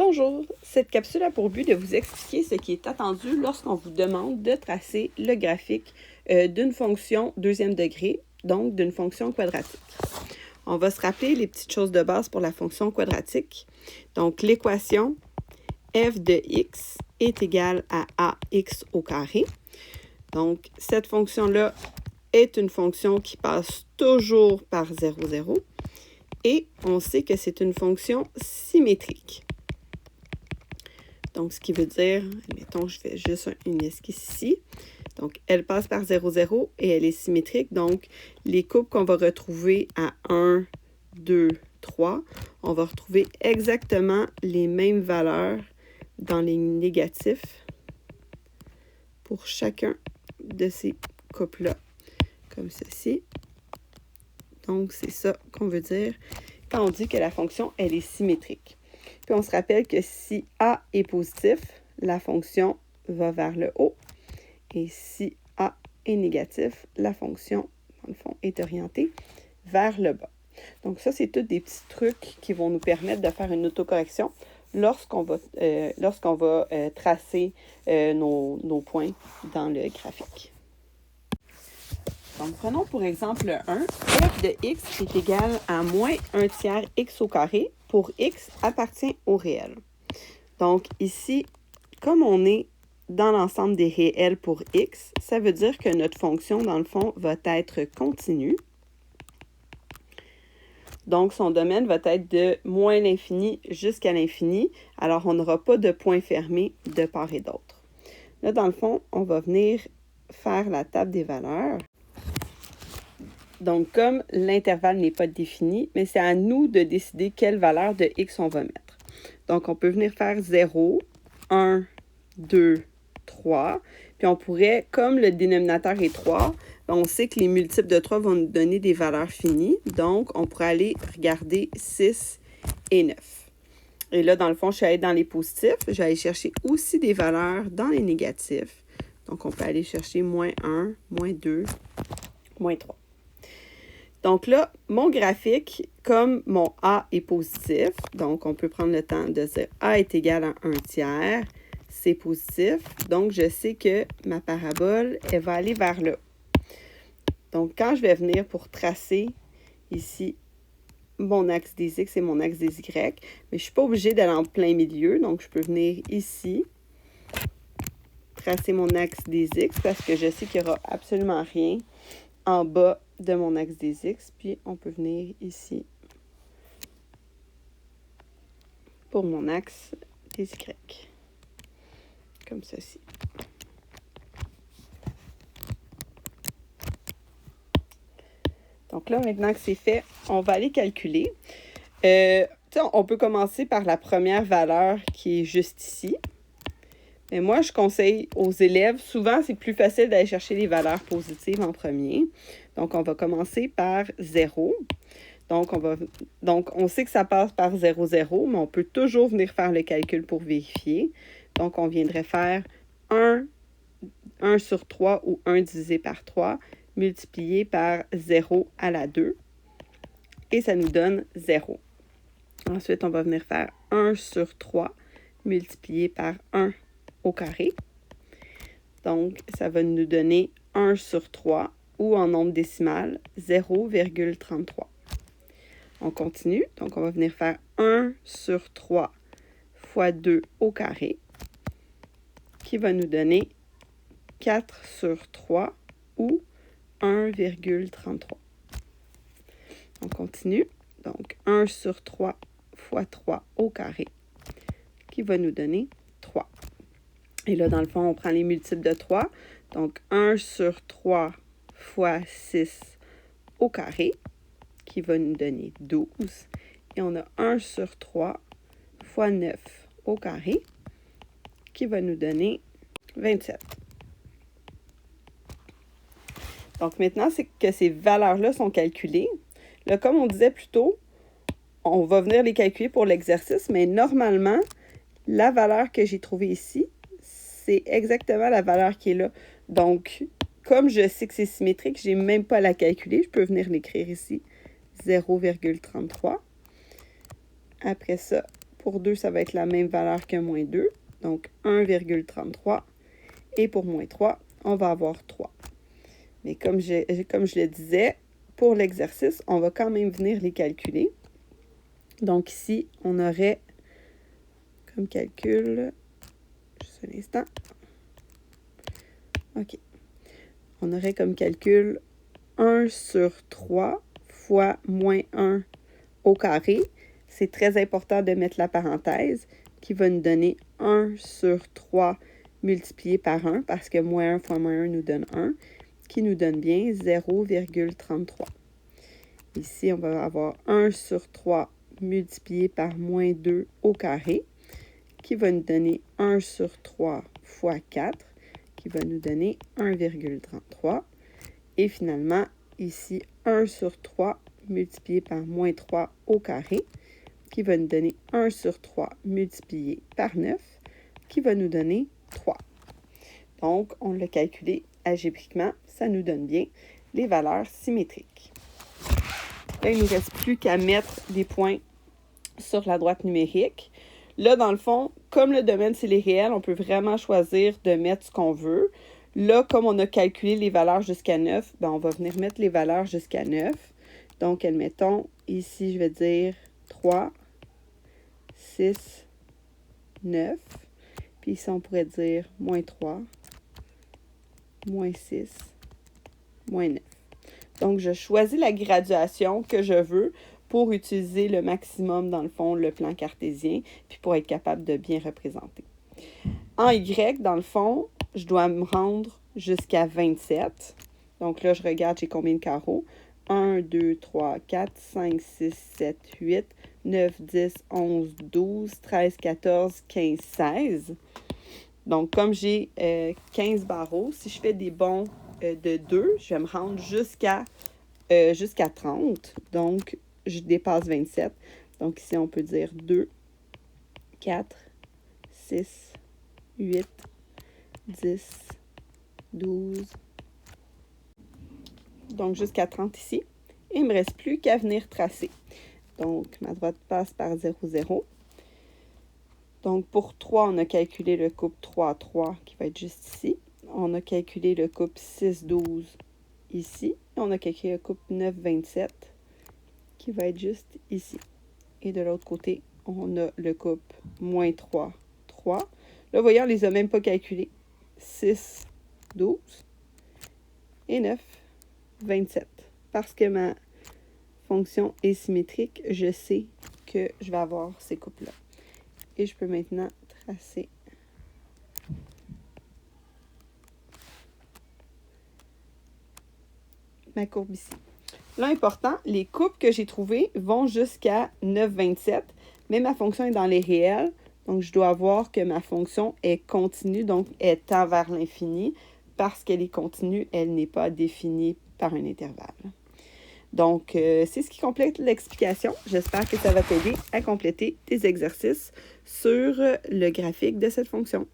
Bonjour, cette capsule a pour but de vous expliquer ce qui est attendu lorsqu'on vous demande de tracer le graphique d'une fonction deuxième degré, donc d'une fonction quadratique. On va se rappeler les petites choses de base pour la fonction quadratique. Donc l'équation f de x est égale à ax au carré. Donc cette fonction-là est une fonction qui passe toujours par 0, 0. Et on sait que c'est une fonction symétrique. Donc, ce qui veut dire, admettons, je fais juste une esquisse ici. Donc, elle passe par 0, 0 et elle est symétrique. Donc, les courbes qu'on va retrouver à 1, 2, 3, on va retrouver exactement les mêmes valeurs dans les négatifs pour chacun de ces courbes-là, comme ceci. Donc, c'est ça qu'on veut dire quand on dit que la fonction, elle est symétrique. Puis, on se rappelle que si a est positif, la fonction va vers le haut. Et si a est négatif, la fonction, dans le fond, est orientée vers le bas. Donc, ça, c'est tous des petits trucs qui vont nous permettre de faire une autocorrection lorsqu'on va tracer nos points dans le graphique. Donc, prenons pour exemple 1. f de x est égal à moins 1 tiers x au carré pour x appartient au réel. Donc, ici, comme on est dans l'ensemble des réels pour x, ça veut dire que notre fonction, dans le fond, va être continue. Donc, son domaine va être de moins l'infini jusqu'à l'infini. Alors, on n'aura pas de point fermé de part et d'autre. Là, dans le fond, on va venir faire la table des valeurs. Donc, comme l'intervalle n'est pas défini, mais c'est à nous de décider quelle valeur de x on va mettre. Donc, on peut venir faire 0, 1, 2, 3. Puis, on pourrait, comme le dénominateur est 3, on sait que les multiples de 3 vont nous donner des valeurs finies. Donc, on pourrait aller regarder 6 et 9. Et là, dans le fond, je suis allée dans les positifs. Je vais aller chercher aussi des valeurs dans les négatifs. Donc, on peut aller chercher moins 1, moins 2, moins 3. Donc là, mon graphique, comme mon A est positif, donc on peut prendre le temps de dire A est égal à 1 tiers, c'est positif. Donc, je sais que ma parabole, elle va aller vers le haut. Donc, quand je vais venir pour tracer ici mon axe des X et mon axe des Y, mais je ne suis pas obligée d'aller en plein milieu. Donc, je peux venir ici, tracer mon axe des X parce que je sais qu'il n'y aura absolument rien en bas de mon axe des X, puis on peut venir ici pour mon axe des Y, comme ceci. Donc là, maintenant que c'est fait, on va aller calculer. On peut commencer par la première valeur qui est juste ici. Mais moi, je conseille aux élèves, souvent, c'est plus facile d'aller chercher les valeurs positives en premier. Donc, on va commencer par 0. Donc, on sait que ça passe par 0, 0, mais on peut toujours venir faire le calcul pour vérifier. Donc, on viendrait faire 1 sur 3 ou 1 divisé par 3 multiplié par 0 à la 2. Et ça nous donne 0. Ensuite, on va venir faire 1 sur 3 multiplié par 1 au carré. Donc, ça va nous donner 1 sur 3 ou en nombre décimal 0,33. On continue. Donc, on va venir faire 1 sur 3 fois 2 au carré qui va nous donner 4 sur 3 ou 1,33. On continue. Donc, 1 sur 3 fois 3 au carré qui va nous donner 3. Et là, dans le fond, on prend les multiples de 3. Donc, 1 sur 3 fois 6 au carré, qui va nous donner 12. Et on a 1 sur 3 fois 9 au carré, qui va nous donner 27. Donc, maintenant, c'est que ces valeurs-là sont calculées. Là, comme on disait plus tôt, on va venir les calculer pour l'exercice, mais normalement, la valeur que j'ai trouvée ici, c'est exactement la valeur qui est là. Donc, comme je sais que c'est symétrique, je n'ai même pas à la calculer. Je peux venir l'écrire ici, 0,33. Après ça, Pour 2, ça va être la même valeur que moins 2, donc 1,33. Et pour moins 3, on va avoir 3. Mais comme je le disais, pour l'exercice, on va quand même venir les calculer. Donc ici, on aurait comme calcul, juste un instant. OK. On aurait comme calcul 1 sur 3 fois moins 1 au carré. C'est très important de mettre la parenthèse qui va nous donner 1 sur 3 multiplié par 1 parce que moins 1 fois moins 1 nous donne 1, qui nous donne bien 0,33. Ici, on va avoir 1 sur 3 multiplié par moins 2 au carré, qui va nous donner 1 sur 3 fois 4, qui va nous donner 1,33. Et finalement, ici, 1 sur 3 multiplié par moins 3 au carré, qui va nous donner 1 sur 3 multiplié par 9, qui va nous donner 3. Donc, on l'a calculé algébriquement, ça nous donne bien les valeurs symétriques. Là, il ne nous reste plus qu'à mettre des points sur la droite numérique. Là, dans le fond, comme le domaine, c'est les réels, on peut vraiment choisir de mettre ce qu'on veut. Là, comme on a calculé les valeurs jusqu'à 9, ben, on va venir mettre les valeurs jusqu'à 9. Donc, admettons, ici, je vais dire 3, 6, 9. Puis ici, on pourrait dire moins 3, moins 6, moins 9. Donc, je choisis la graduation que je veux pour utiliser le maximum, dans le fond, le plan cartésien, puis pour être capable de bien représenter. En Y, dans le fond, je dois me rendre jusqu'à 27. Donc là, je regarde, j'ai combien de carreaux? 1, 2, 3, 4, 5, 6, 7, 8, 9, 10, 11, 12, 13, 14, 15, 16. Donc, comme j'ai 15 barreaux, si je fais des bonds de 2, je vais me rendre jusqu'à 30. Donc, je dépasse 27. Donc, ici, on peut dire 2, 4, 6, 8, 10, 12. Donc, jusqu'à 30 ici. Et il ne me reste plus qu'à venir tracer. Donc, ma droite passe par 0, 0. Donc, pour 3, on a calculé le couple 3, 3 qui va être juste ici. On a calculé le couple 6, 12 ici. On a calculé le couple 9, 27 qui va être juste ici. Et de l'autre côté, on a le couple moins 3, 3. Là, vous voyez, on ne les a même pas calculés. 6, 12 et 9, 27. Parce que ma fonction est symétrique, je sais que je vais avoir ces couples-là. Et je peux maintenant tracer ma courbe ici. Là, important, les coupes que j'ai trouvées vont jusqu'à 9,27, mais ma fonction est dans les réels, donc je dois voir que ma fonction est continue, donc elle tend vers l'infini. Parce qu'elle est continue, elle n'est pas définie par un intervalle. Donc, c'est ce qui complète l'explication. J'espère que ça va t'aider à compléter tes exercices sur le graphique de cette fonction.